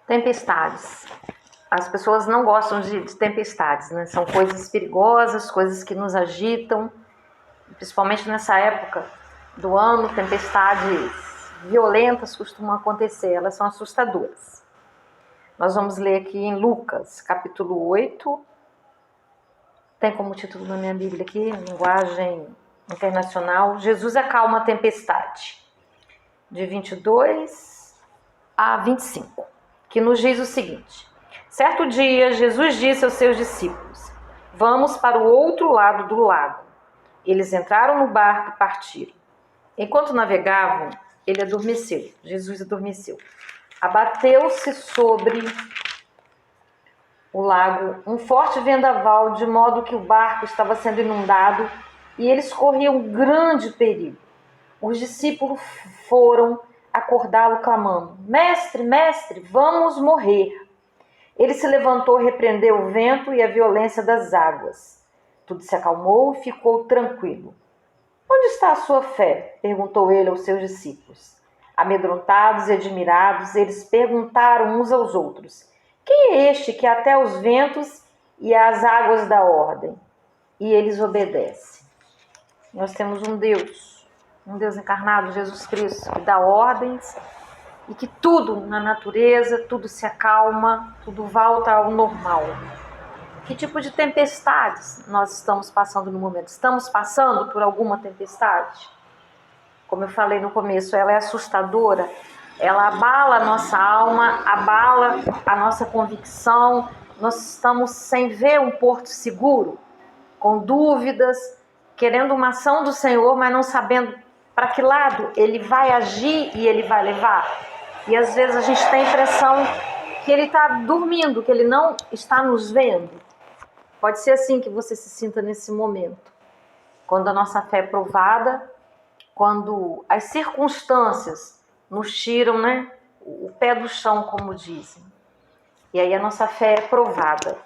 Tempestades. As pessoas não gostam de tempestades, né? São coisas perigosas, coisas que nos agitam, principalmente nessa época do ano. Tempestades violentas costumam acontecer, elas são assustadoras. Nós vamos ler aqui em Lucas, capítulo 8. Tem como título na minha Bíblia aqui, linguagem internacional, Jesus acalma a tempestade, de 22 a 25, que nos diz o seguinte: certo dia, Jesus disse aos seus discípulos: vamos para o outro lado do lago. Eles entraram no barco e partiram. Enquanto navegavam, ele adormeceu. Jesus adormeceu. Abateu-se sobre o lago um forte vendaval, de modo que o barco estava sendo inundado e eles corriam grande perigo. Os discípulos foram acordá-lo clamando: mestre, mestre, vamos morrer. Ele se levantou e repreendeu o vento e a violência das águas. Tudo se acalmou e ficou tranquilo. Onde está a sua fé? Perguntou ele aos seus discípulos. Amedrontados e admirados, eles perguntaram uns aos outros: quem é este que até os ventos e as águas dá ordem? E eles obedecem. Nós temos um Deus encarnado, Jesus Cristo, que dá ordens e que tudo na natureza, tudo se acalma, tudo volta ao normal. Que tipo de tempestades nós estamos passando no momento? Estamos passando por alguma tempestade? Como eu falei no começo, ela é assustadora, ela abala a nossa alma, abala a nossa convicção. Nós estamos sem ver um porto seguro, com dúvidas, querendo uma ação do Senhor, mas não sabendo para que lado ele vai agir e ele vai levar. E às vezes a gente tem a impressão que ele está dormindo, que ele não está nos vendo. Pode ser assim que você se sinta nesse momento, quando a nossa fé é provada, quando as circunstâncias nos tiram, né, o pé do chão, como dizem. E aí a nossa fé é provada.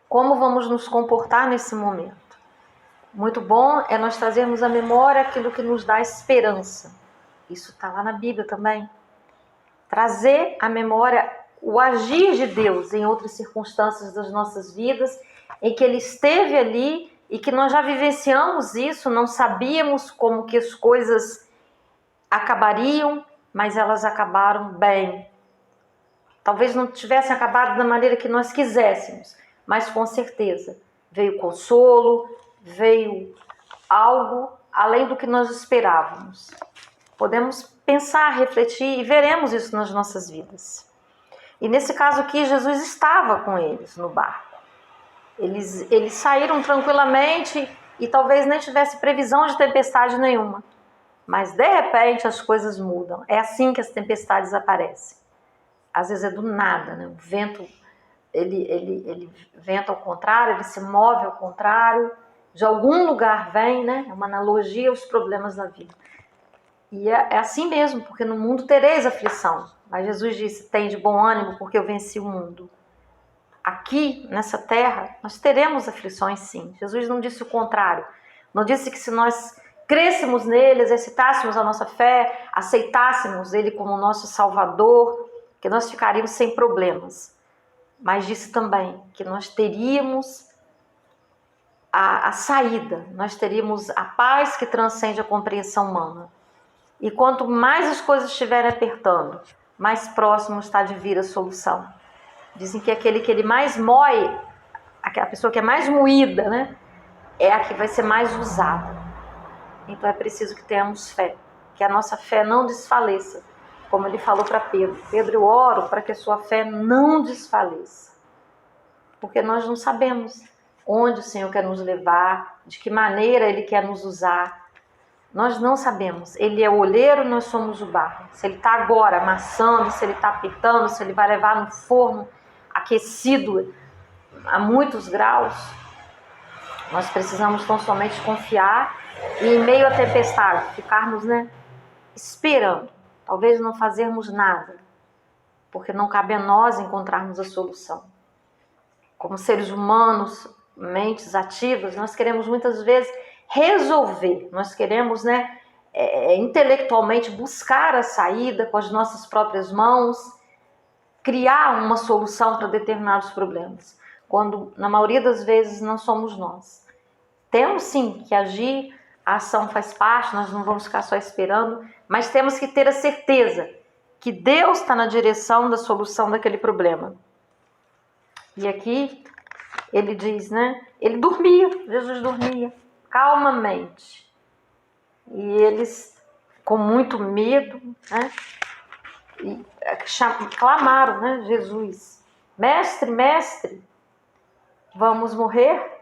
Como vamos nos comportar nesse momento? Muito bom é nós trazermos à memória aquilo que nos dá esperança. Isso está lá na Bíblia também. Trazer à memória o agir de Deus em outras circunstâncias das nossas vidas, em que Ele esteve ali e que nós já vivenciamos isso, não sabíamos como que as coisas acabariam, mas elas acabaram bem. Talvez não tivessem acabado da maneira que nós quiséssemos, mas com certeza veio consolo, veio algo além do que nós esperávamos. Podemos pensar, refletir e veremos isso nas nossas vidas. E nesse caso aqui, Jesus estava com eles no barco. Eles saíram tranquilamente e talvez nem tivesse previsão de tempestade nenhuma. Mas de repente as coisas mudam. É assim que as tempestades aparecem. Às vezes é do nada, né? O vento, ele venta ao contrário, ele se move ao contrário. De algum lugar vem, né? É uma analogia aos problemas da vida. E é assim mesmo, porque no mundo tereis aflição. Mas Jesus disse: tem de bom ânimo, porque eu venci o mundo. Aqui, nessa terra, nós teremos aflições, sim. Jesus não disse o contrário. Não disse que se nós crescêssemos nele, exercitássemos a nossa fé, aceitássemos ele como nosso Salvador, que nós ficaríamos sem problemas. Mas disse também que nós teríamos a saída, nós teríamos a paz que transcende a compreensão humana. E quanto mais as coisas estiverem apertando, mais próximo está de vir a solução. Dizem que aquele que ele mais moe, a pessoa que é mais moída, né, é a que vai ser mais usada. Então é preciso que tenhamos fé, que a nossa fé não desfaleça. Como ele falou para Pedro: Pedro, eu oro para que a sua fé não desfaleça. Porque nós não sabemos onde o Senhor quer nos levar, de que maneira Ele quer nos usar. Nós não sabemos. Ele é o olheiro, nós somos o barro. Se Ele está agora amassando, se Ele está apertando, se Ele vai levar no forno aquecido a muitos graus, nós precisamos tão somente confiar e, em meio à tempestade, ficarmos, né, esperando. Talvez não fazermos nada, porque não cabe a nós encontrarmos a solução. Como seres humanos, mentes ativas, nós queremos muitas vezes resolver, nós queremos, né, intelectualmente buscar a saída com as nossas próprias mãos, criar uma solução para determinados problemas, quando na maioria das vezes não somos nós. Temos sim que agir, a ação faz parte, nós não vamos ficar só esperando, mas temos que ter a certeza que Deus está na direção da solução daquele problema. E aqui ele diz, né? Ele dormia, Jesus dormia calmamente. E eles, com muito medo, né? E clamaram, né? Jesus, mestre, mestre, vamos morrer?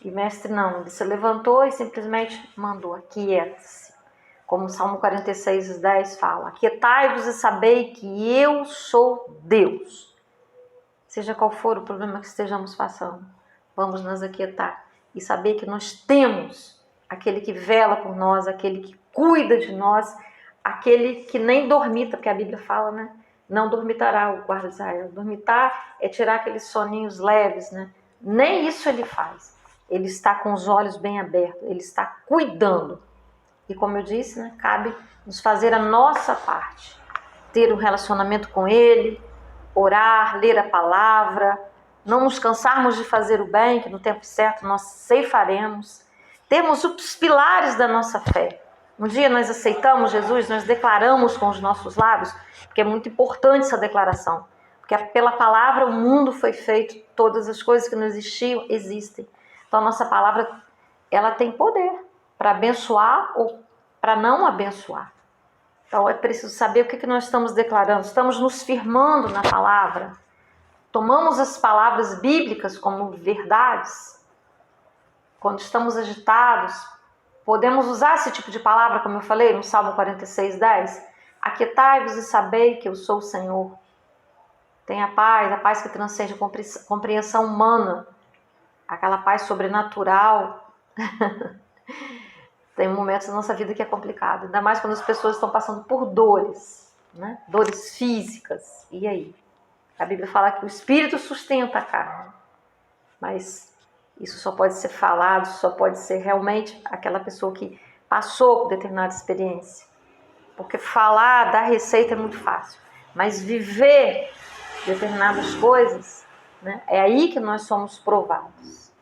E mestre não, ele se levantou e simplesmente mandou, aquieta-se. Como o Salmo 46:10 fala, aquietai-vos e sabei que eu sou Deus. Seja qual for o problema que estejamos passando, vamos nos aquietar e saber que nós temos aquele que vela por nós, aquele que cuida de nós, aquele que nem dormita, porque a Bíblia fala, né? Não dormitará o guarda de Israel. Dormitar é tirar aqueles soninhos leves, né? Nem isso ele faz. Ele está com os olhos bem abertos, ele está cuidando. E como eu disse, né, cabe nos fazer a nossa parte. Ter um relacionamento com ele, orar, ler a palavra, não nos cansarmos de fazer o bem, que no tempo certo nós ceifaremos. Temos os pilares da nossa fé. Um dia nós aceitamos Jesus, nós declaramos com os nossos lábios, porque é muito importante essa declaração. Porque pela palavra o mundo foi feito, todas as coisas que não existiam, existem. Então a nossa palavra, ela tem poder para abençoar ou para não abençoar. Então é preciso saber o que nós estamos declarando. Estamos nos firmando na palavra. Tomamos as palavras bíblicas como verdades. Quando estamos agitados, podemos usar esse tipo de palavra, como eu falei no Salmo 46:10. Aquietai-vos e sabei que eu sou o Senhor. Tenha paz, a paz que transcende a compreensão humana. Aquela paz sobrenatural. Tem momentos na nossa vida que é complicado, ainda mais quando as pessoas estão passando por dores, né? Dores físicas. E aí? A Bíblia fala que o Espírito sustenta a carne, mas isso só pode ser falado, só pode ser realmente aquela pessoa que passou por determinada experiência. Porque falar, dar receita é muito fácil, mas viver determinadas coisas, né? É aí que nós somos provados.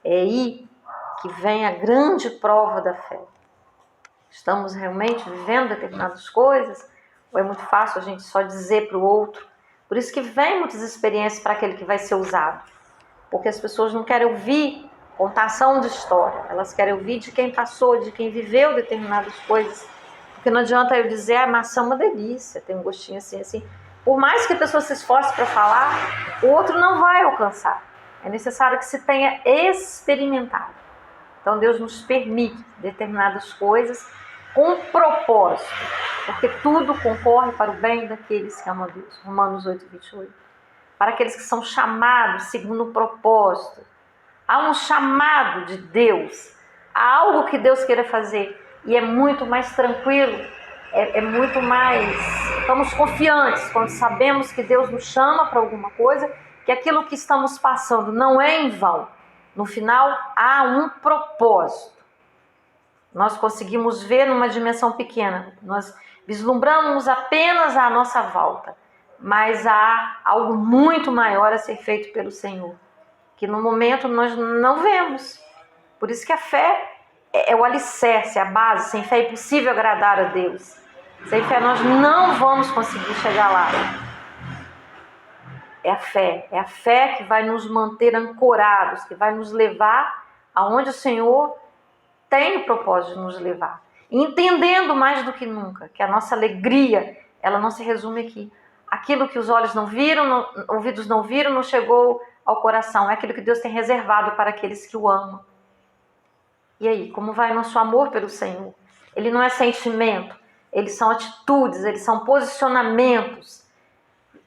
É aí que vem a grande prova da fé. Estamos realmente vivendo determinadas coisas? Ou é muito fácil a gente só dizer para o outro? Por isso que vem muitas experiências para aquele que vai ser usado. Porque as pessoas não querem ouvir contação de história. Elas querem ouvir de quem passou, de quem viveu determinadas coisas. Porque não adianta eu dizer, a maçã é uma delícia, tem um gostinho assim, assim. Por mais que a pessoa se esforce para falar, o outro não vai alcançar. É necessário que se tenha experimentado. Então Deus nos permite determinadas coisas com propósito, porque tudo concorre para o bem daqueles que amam a Deus. Romanos 8:28. Para aqueles que são chamados segundo o propósito. Há um chamado de Deus, há algo que Deus queira fazer e é muito mais tranquilo, é muito mais... Estamos confiantes quando sabemos que Deus nos chama para alguma coisa, que aquilo que estamos passando não é em vão. No final, há um propósito. Nós conseguimos ver numa dimensão pequena. Nós vislumbramos apenas a nossa volta. Mas há algo muito maior a ser feito pelo Senhor. Que no momento nós não vemos. Por isso que a fé é o alicerce, a base. Sem fé é impossível agradar a Deus. Sem fé nós não vamos conseguir chegar lá. É a fé que vai nos manter ancorados, que vai nos levar aonde o Senhor tem o propósito de nos levar. E entendendo mais do que nunca que a nossa alegria, ela não se resume aqui. Aquilo que os olhos não viram, ouvidos não viram, não chegou ao coração. É aquilo que Deus tem reservado para aqueles que o amam. E aí, como vai nosso amor pelo Senhor? Ele não é sentimento, eles são atitudes, eles são posicionamentos.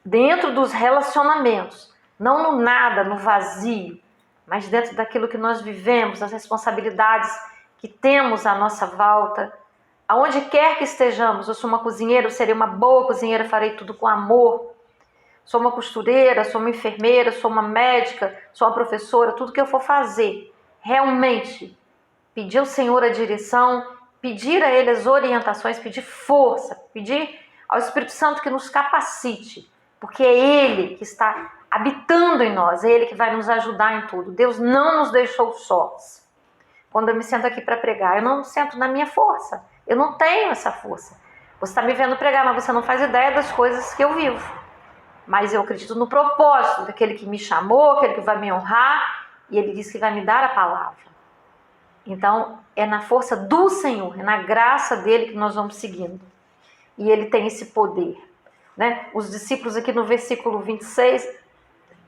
Dentro dos relacionamentos, não no nada, no vazio, mas dentro daquilo que nós vivemos, das responsabilidades que temos à nossa volta. Aonde quer que estejamos, eu sou uma cozinheira, eu serei uma boa cozinheira, farei tudo com amor. Sou uma costureira, sou uma enfermeira, sou uma médica, sou uma professora, tudo que eu for fazer, realmente, pedir ao Senhor a direção, pedir a Ele as orientações, pedir força, pedir ao Espírito Santo que nos capacite porque é Ele que está habitando em nós, é Ele que vai nos ajudar em tudo. Deus não nos deixou sós. Quando eu me sento aqui para pregar, eu não me sento na minha força, eu não tenho essa força. Você está me vendo pregar, mas você não faz ideia das coisas que eu vivo. Mas eu acredito no propósito daquele que me chamou, aquele que vai me honrar, e Ele disse que vai me dar a palavra. Então, é na força do Senhor, é na graça dele que nós vamos seguindo. E Ele tem esse poder, né? Os discípulos aqui no versículo 26,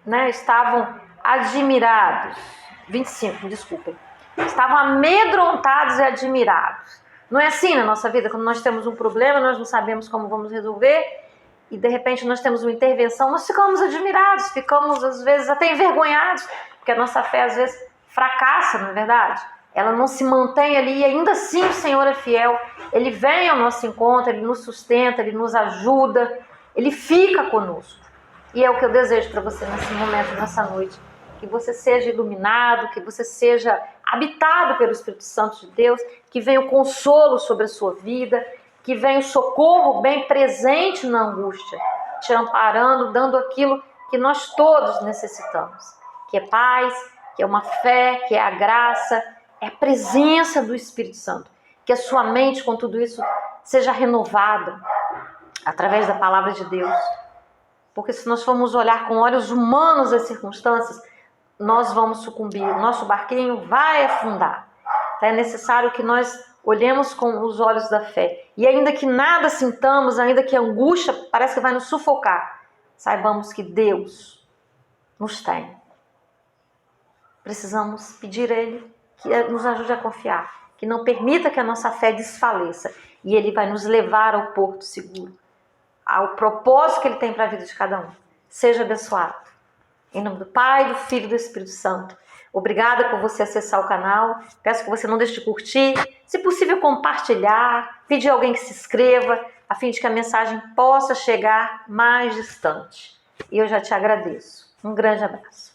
né, estavam admirados. 25, desculpem. Estavam amedrontados e admirados. Não é assim na nossa vida? Quando nós temos um problema, nós não sabemos como vamos resolver, e de repente nós temos uma intervenção, nós ficamos admirados, ficamos às vezes até envergonhados, porque a nossa fé às vezes fracassa, não é verdade? Ela não se mantém ali, e ainda assim o Senhor é fiel. Ele vem ao nosso encontro, Ele nos sustenta, Ele nos ajuda, Ele fica conosco. E é o que eu desejo para você nesse momento, nessa noite. Que você seja iluminado, que você seja habitado pelo Espírito Santo de Deus, que venha o consolo sobre a sua vida, que venha o socorro bem presente na angústia, te amparando, dando aquilo que nós todos necessitamos, que é paz, que é uma fé, que é a graça, é a presença do Espírito Santo. Que a sua mente com tudo isso seja renovada através da palavra de Deus. Porque se nós formos olhar com olhos humanos as circunstâncias, nós vamos sucumbir, o nosso barquinho vai afundar. Então é necessário que nós olhemos com os olhos da fé. E ainda que nada sintamos, ainda que a angústia parece que vai nos sufocar, saibamos que Deus nos tem. Precisamos pedir a Ele que nos ajude a confiar, que não permita que a nossa fé desfaleça. E Ele vai nos levar ao porto seguro, ao propósito que Ele tem para a vida de cada um. Seja abençoado. Em nome do Pai, do Filho e do Espírito Santo. Obrigada por você acessar o canal. Peço que você não deixe de curtir, se possível compartilhar, pedir a alguém que se inscreva, a fim de que a mensagem possa chegar mais distante. E eu já te agradeço. Um grande abraço.